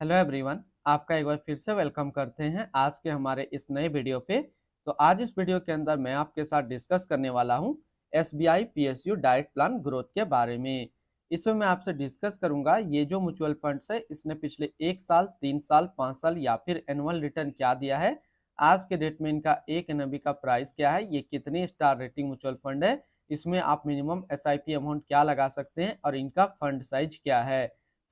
Hello everyone. आपका एक बार फिर से वेलकम करते हैं आज के हमारे इस नए वीडियो पे। तो आज इस वीडियो के अंदर मैं आपके साथ डिस्कस करने वाला हूं SBI PSU direct plan growth के बारे में। इसमें मैं आपसे डिस्कस करूंगा ये जो म्यूचुअल फंड्स है इसने पिछले 1 साल 3 साल 5 साल या फिर एनुअल रिटर्न क्या दिया है। आज के डेट में इनका एक एनएबी का प्राइस क्या है, ये कितनी स्टार रेटिंग म्यूचुअल फंड है, इसमें आप मिनिमम एसआईपी अमाउंट क्या लगा सकते हैं और इनका फंड साइज क्या है।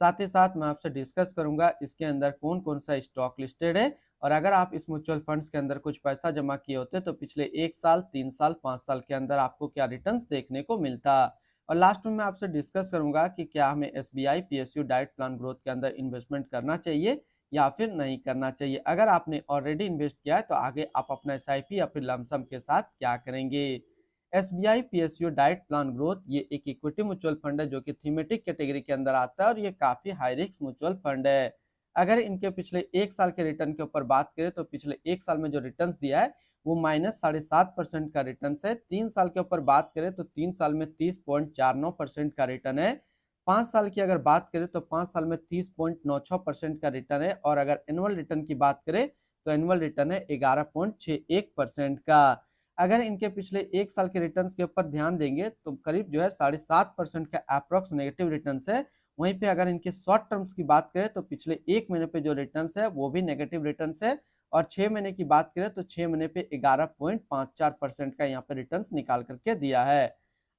साथ ही साथ मैं आपसे डिस्कस करूंगा इसके अंदर कौन कौन सा स्टॉक लिस्टेड है और अगर आप इस म्यूचुअल फंड्स के अंदर कुछ पैसा जमा किए होते तो पिछले 1 साल 3 साल 5 साल के अंदर आपको क्या रिटर्न्स देखने को मिलता। और लास्ट में मैं आपसे डिस्कस करूंगा कि क्या हमें SBI PSU diet plan growth के अंदर इन्वेस्टमेंट करना चाहिए या फिर नहीं करना चाहिए। अगर आपने ऑलरेडी इन्वेस्ट किया है तो आगे आप अपना एसआईपी या फिर लमसम के साथ क्या करेंगे। SBI PSU diet plan growth ये एक इक्विटी म्यूचुअल फंड है जो कि थीमेटिक कैटेगरी के अंदर आता है और ये काफी हाई रिस्क म्यूचुअल फंड है। अगर इनके पिछले 1 साल के रिटर्न के ऊपर बात करें तो पिछले 1 साल में जो रिटर्न्स दिया है वो -7.5% का रिटर्न है। 3 साल के ऊपर बात करें तो 3 साल में 30.49% का रिटर्न है। 5 साल की अगर बात करें तो 5 साल में 30.96% का रिटर्न है और अगर एनुअल रिटर्न की बात करें तो एनुअल रिटर्न है 11.61% का। अगर इनके पिछले 1 साल के रिटर्न्स के ऊपर ध्यान देंगे तो करीब जो है 7.5% का अप्रोक्स नेगेटिव रिटर्न्स है। वहीं पे अगर इनके शॉर्ट टर्म्स की बात करें तो पिछले 1 महीने पे जो रिटर्न्स है वो भी नेगेटिव रिटर्न्स है और 6 महीने की बात करें तो 6 महीने पे 11.54% का यहाँ पे रिटर्न्स निकाल करके दिया है।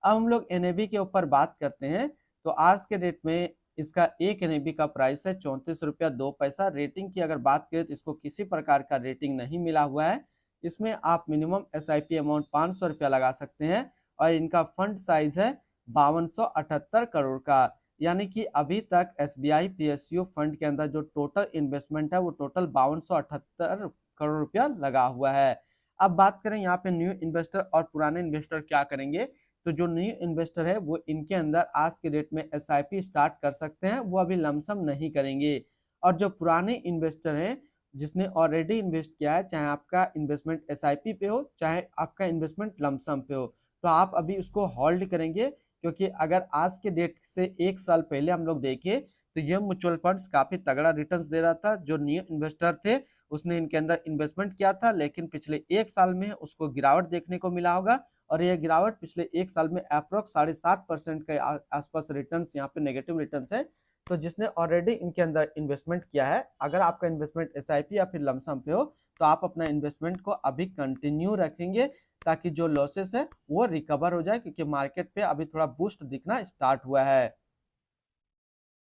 अब हम लोग एनएबी के ऊपर बात करते हैं तो आज के डेट में इसका एक एनएबी का प्राइस है 34 रुपया 2 पैसा। रेटिंग की अगर बात करें तो इसको किसी प्रकार का रेटिंग नहीं मिला हुआ है। इसमें आप मिनिमम एसआईपी अमाउंट 500 रुपया लगा सकते हैं और इनका फंड साइज है 5278 करोड़ का। यानी कि अभी तक एसबीआई पीएसयू फंड के अंदर जो टोटल इन्वेस्टमेंट है वो टोटल 5278 करोड़ रुपया लगा हुआ है। अब बात करें यहाँ पे न्यू इन्वेस्टर और पुराने इन्वेस्टर क्या करेंगे, तो जो न्यू इन्वेस्टर है वो इनके अंदर आज के डेट में एसआईपी स्टार्ट कर सकते हैं, वो अभी लमसम नहीं करेंगे। और जो पुराने इन्वेस्टर हैं जिसने ऑलरेडी इन्वेस्ट किया है, चाहे आपका इन्वेस्टमेंट एसआईपी पे हो चाहे आपका इन्वेस्टमेंट लमसम पे हो, तो आप अभी उसको होल्ड करेंगे। क्योंकि अगर आज के डेट से 1 साल पहले हम लोग देखें तो ये म्यूचुअल फंड्स काफी तगड़ा रिटर्न्स दे रहा था। जो न्यू इन्वेस्टर थे उसने इनके अंदर इन्वेस्टमेंट किया था लेकिन पिछले 1 साल में उसको गिरावट देखने को मिला होगा और यह गिरावट पिछले 1 साल में अप्रोक्स 7.5% के आसपास रिटर्न्स यहाँ पे नेगेटिव रिटर्न्स है। तो जिसने ऑलरेडी इनके अंदर इन्वेस्टमेंट किया है, अगर आपका इन्वेस्टमेंट एसआईपी या फिर लमसम पे हो तो आप अपना इन्वेस्टमेंट को अभी कंटिन्यू रखेंगे ताकि जो लॉसेस है वो रिकवर हो जाए, क्योंकि मार्केट पे अभी थोड़ा बूस्ट दिखना स्टार्ट हुआ है।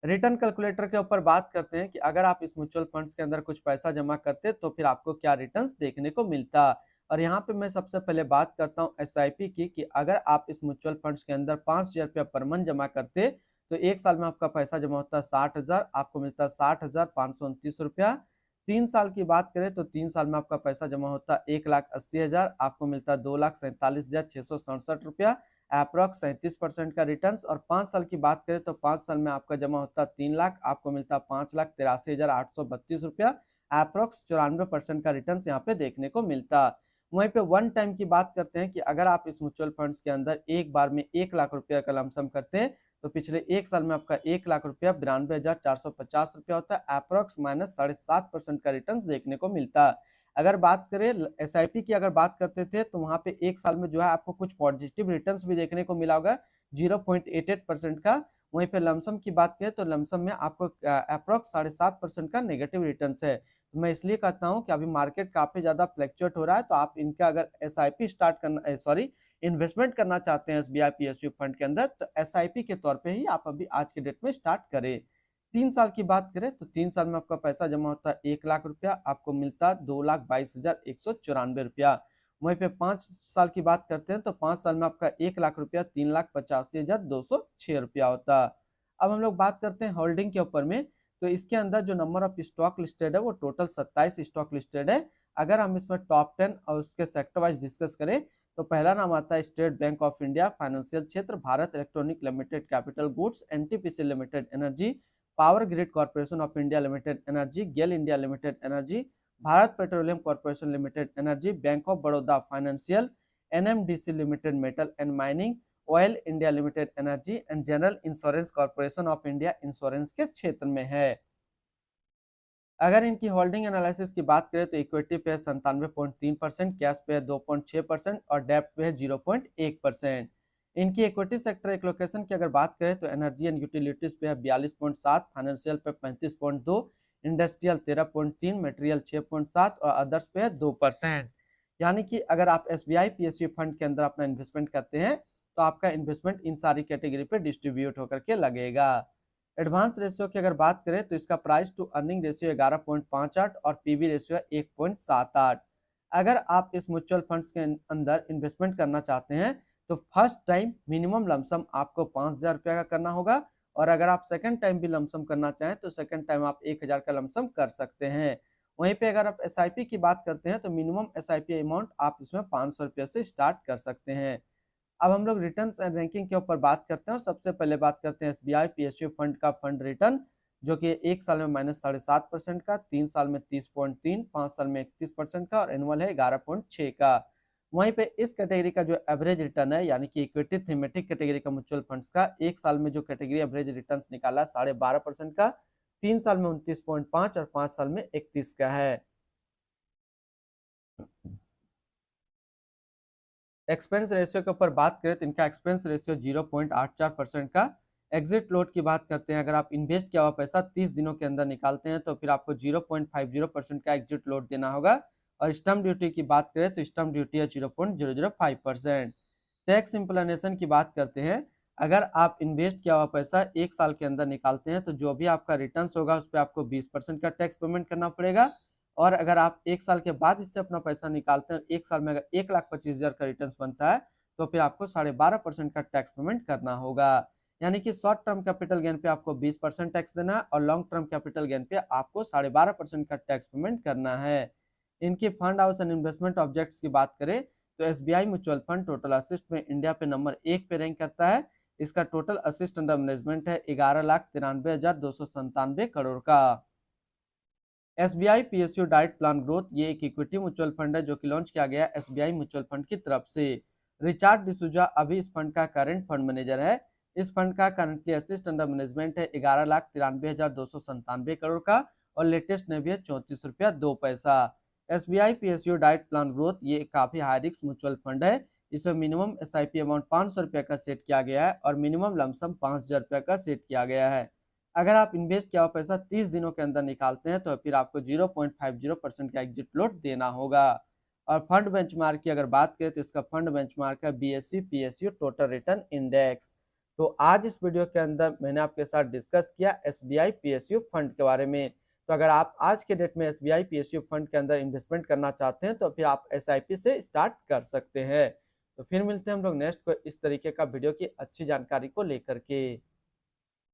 रिटर्न कैलकुलेटर के ऊपर बात करते हैं कि अगर आप इस म्यूचुअल फंड्स के अंदर कुछ पैसा जमा करते तो फिर आपको क्या रिटर्न्स देखने को मिलता। और यहाँ पे मैं सबसे पहले बात करता हूँ एसआईपी की कि अगर आप इस म्यूचुअल फंड्स के अंदर 5,000 रुपया पर मंथ जमा करते तो 1 साल में आपका पैसा जमा होता है 60,000, आपको मिलता है 60,529 रुपया। 3 साल की बात करें तो 3 साल में आपका पैसा जमा होता है 1,80,000, आपको मिलता है 2,47,667 रुपया, अप्रॉक्स 37% का रिटर्न। और 5 साल की बात करें तो 5 साल में आपका जमा होता है 3 लाख, आपको मिलता है 5,83,832 रुपया, अप्रॉक्स 94% का रिटर्न यहाँ पे देखने को मिलता। वहीं पे वन टाइम की बात करते हैं कि अगर आप इस म्यूचुअल फंड्स के अंदर एक बार में 1 लाख रुपया का लमसम करते हैं तो पिछले 1 साल में आपका 1 लाख रुपया 92,450 रुपया होता है, अप्रॉक्स -7.5% का रिटर्न देखने को मिलता। अगर बात करें एसआईपी की, अगर बात करते थे तो वहां पे 1 साल में जो है आपको कुछ पॉजिटिव रिटर्न्स भी देखने को मिला होगा 0.88% का। वहीं पे लमसम की बात करें तो लमसम में आपको अप्रोक्स 7.5% का नेगेटिव रिटर्न्स है। तो मैं इसलिए कहता हूं कि अभी मार्केट काफी ज्यादा फ्लक्चुएट हो रहा है, तो आप इनका अगर एसआईपी स्टार्ट करना सॉरी इन्वेस्टमेंट करना चाहते हैं एसबीआई पीएसयू फंड के अंदर तो एसआईपी के तौर पे ही आप अभी आज के डेट में स्टार्ट करें। 3 साल की बात करें तो 3 साल में आपका पैसा जमा होता है 1 लाख रुपया, आपको मिलता है 2,22,194 रुपया। वहीं पे 5 साल की बात करते हैं तो 5 साल में आपका 1 लाख रुपया 3,85,206 रुपया होता। अब हम लोग बात करते हैं होल्डिंग के ऊपर में, तो इसके अंदर जो नंबर ऑफ स्टॉक लिस्टेड है वो टोटल 27 स्टॉक लिस्टेड है। अगर हम इसमें टॉप 10 और उसके सेक्टर वाइज डिस्कस करें तो पहला नाम आता है state bank of India financial क्षेत्र, Bharat electronic limited capital goods, NTPC limited energy, power grid corporation of India limited energy, GAIL India limited energy, Bharat petroleum corporation limited energy, bank of Baroda financial, NMDC limited metal and mining, oil India limited energy and general insurance corporation of India insurance के क्षेत्र में है। अगर इनकी holding analysis की बात करें तो इक्विटी पे है 97.3%, कैश पे है 2.6% और डेब्ट पे है 0.1%। इनकी इक्विटी सेक्टर एलोकेशन की अगर बात करें तो एनर्जी एंड यूटिलिटीज पे है 42.7, फाइनेंशियल पे 35.2, इंडस्ट्रियल 13.3, मटेरियल 6.7 और अदर्स पे है 2%। यानी कि अगर आप एसबीआई पीएसयू फंड के अंदर अपना इन्वेस्टमेंट करते हैं तो आपका इन्वेस्टमेंट इन सारी कैटेगरी पे डिस्ट्रीब्यूट होकर के लगेगा। एडवांस रेशियो की अगर बात करें तो इसका प्राइस टू अर्निंग रेशियो 11.58 और पीवी रेशियो 1.78। अगर आप इस म्यूचुअल फंड्स के अंदर इन्वेस्टमेंट करना चाहते हैं तो फर्स्ट टाइम मिनिमम लमसम आपको 5,000 रुपया का करना होगा, और अगर आप सेकंड टाइम भी लमसम करना चाहें तो सेकंड टाइम आप 1,000 का लमसम कर सकते हैं। वहीं पे अगर आप एसआईपी की बात करते हैं तो मिनिमम एसआईपी अमाउंट आप इसमें 500 रुपये से स्टार्ट कर सकते हैं। अब हम लोग रिटर्न्स एंड रैंकिंग के ऊपर बात करते हैं और सबसे पहले बात करते हैं एसबीआई पीएसयू फंड का फंड रिटर्न, जो कि 1 साल में -7.5% का, 3 साल में 30.3, 5 साल में 31% का और एनुअल है 11.6 का। वहीं पे इस कैटेगरी का जो एवरेज रिटर्न है यानी कि इक्विटी थीमेटिक कैटेगरी का म्यूचुअल फंड्स का 1 साल में जो कैटेगरी एवरेज रिटर्न निकाला 12.5% का, 3 साल में 29.5 और 5 साल में 31 का है। एक्सपेंस रेशियो के ऊपर बात करें तो इनका एक्सपेंस रेशियो 0.84% का। एग्जिट लोड की बात करते हैं, अगर आप इन्वेस्ट किया हुआ पैसा 30 दिनों के अंदर निकालते हैं तो फिर आपको 0.50% का एग्जिट लोड देना होगा। और स्टम्प ड्यूटी की बात करें तो स्टम्प ड्यूटी है 0.005%। टैक्स इम्प्लेनेशन की बात करते हैं, अगर आप इन्वेस्ट किया हुआ पैसा 1 साल के अंदर निकालते हैं तो जो भी आपका रिटर्न होगा उस पर आपको 20% का टैक्स पेमेंट करना पड़ेगा। और अगर आप 1 साल के बाद इससे अपना पैसा निकालते हैं, 1 साल में अगर 1,25,000 का रिटर्न बनता है तो फिर आपको 12.5% का टैक्स पेमेंट करना होगा। यानी कि शॉर्ट टर्म कैपिटल गेन पे आपको 20% टैक्स देना है और लॉन्ग टर्म कैपिटल गेन पे आपको 12.5% का टैक्स पेमेंट करना है। इनकी fund house and investment objects की बात करें तो SBI mutual fund total assist में इंडिया पे नंबर 1 पे रैंक करता है। इसका टोटल असिस्ट अंडर मैनेजमेंट है 11,93,297 करोड़ का। SBI PSU diet plan growth ये एक इक्विटी म्यूचुअल फंड है जो कि लॉन्च किया गया एसबीआई म्यूचुअल फंड की तरफ से। रिचार्ड डिसूजा अभी इस फंड का करंट फंड मैनेजर है। इस फंड का करंटली असिस्ट अंडर मैनेजमेंट है 11,93,297 करोड़ का और लेटेस्ट ने भी है 34 रुपया 2 पैसा। SBI PSU diet plan growth ये काफी हाई रिस्क म्यूचुअल फंड है। इसमें मिनिमम एसआईपी अमाउंट 500 रुपया का सेट किया गया है और मिनिमम लमसम 5,000 रुपया का सेट किया गया है। अगर आप इन्वेस्ट किया हुआ पैसा 30 दिनों के अंदर निकालते हैं तो फिर आपको 0.50% का एग्जिट लोड देना होगा। और फंड बेंचमार्क की अगर बात करें तो इसका फंड बेंचमार्क है BSE PSU total return index. तो आज इस वीडियो के अंदर मैंने आपके साथ डिस्कस किया एसबीआई पीएसयू फंड के बारे में। तो अगर आप आज के डेट में एसबीआई पीएसयू फंड के अंदर इन्वेस्टमेंट करना चाहते हैं तो फिर आप एसआईपी से स्टार्ट कर सकते हैं। तो फिर मिलते हैं हम लोग नेक्स्ट को इस तरीके का वीडियो की अच्छी जानकारी को लेकर के।